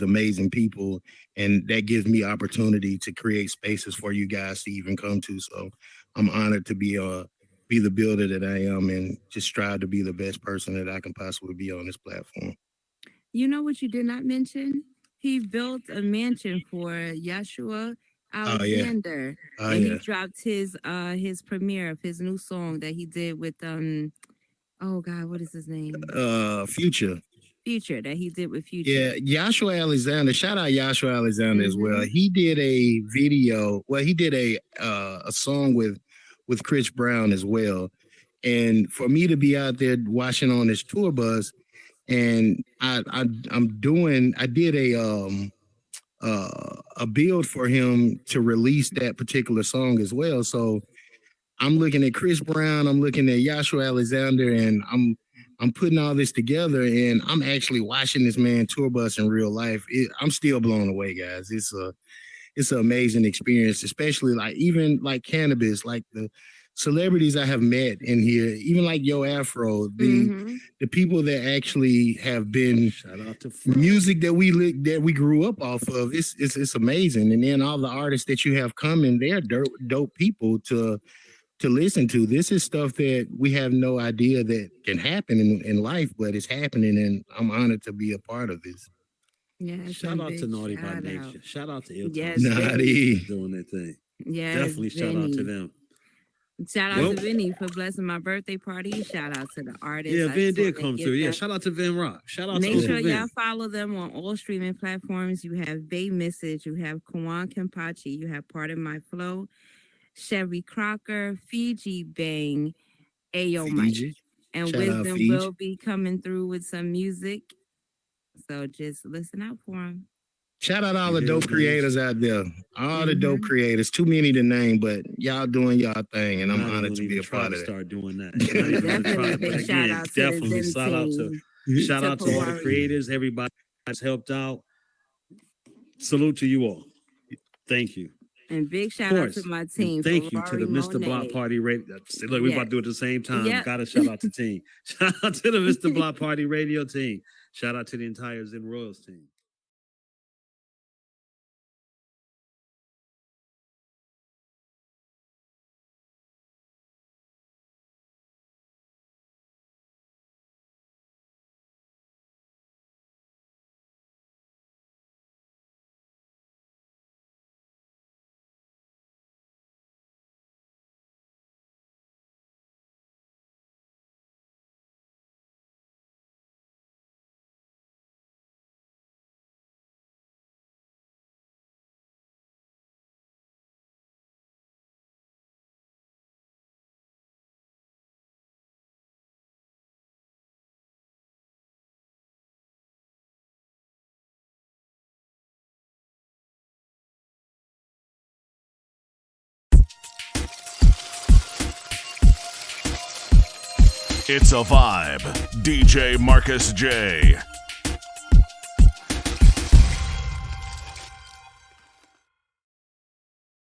amazing people, and that gives me opportunity to create spaces for you guys to even come to. So I'm honored to be the builder that I am, and just strive to be the best person that I can possibly be on this platform. You know what you did not mention? He built a mansion for Yeshua Oh yeah, Alexander, oh and yeah. he dropped his premiere of his new song that he did with oh God, what is his name? Future. Future, that he did with Future. Yeah, Joshua Alexander. Shout out Joshua Alexander as well. Mhm. He did a video. Well, he did a song with Chris Brown as well. And for me to be out there watching on his tour bus, and I did a build for him to release that particular song as well. So I'm looking at Chris Brown, I'm looking at Joshua Alexander, and I'm putting all this together, and I'm actually watching this man tour bus in real life. I'm still blown away, guys. It's an amazing experience, especially like even like cannabis, like the celebrities I have met in here, even like Yo Afro, the people that actually have been Shout out to Fred. music that we grew up off of. It's amazing, and then all the artists that you have coming, they're dope people to listen to. This is stuff that we have no idea that can happen in life, but it's happening, and I'm honored to be a part of this. Yes, Shout a out to big Naughty by shout Nature. out. Shout out to Ilton Yes, Naughty. doing their thing. Yes, Definitely shout out to Vinny. them. Shout out Well- to Vinny for blessing my birthday party. Shout out to the artists. Yeah, I Vin just did wanna come give through. Yeah, them- shout out to Vin Rock. Shout out to Make Uncle sure Vin. y'all follow them on all streaming platforms. You have Bay Message, you have Kawan Kempachi, you have Part of My Flow, Chevy Crocker, Fiji Bang, Ayo Mike. Fiji. And Shout out Wisdom Fiji. will be coming through with some music. So just listen out for them. Shout out all You the hear dope those? creators out there. All the dope creators. Too many to name, but y'all doing y'all thing, and I'm Not honored even to be a try part to of that. start doing that. Not even gonna Definitely try. a big But shout again, out to definitely the Zen shout out team. shout out to all the Tapawari. creators, everybody that's helped out. Salute to you all. Thank you. And big shout Of out course. to my And team. thank you to the Ferrari Mr. Block Monet. Party Radio. Look, we about to do it at the same time. Yep. Gotta shout out to team. Shout out to the Mr. Block Party Radio team. Shout out to the entire Zen Royals team. It's a vibe. DJ Marcus J.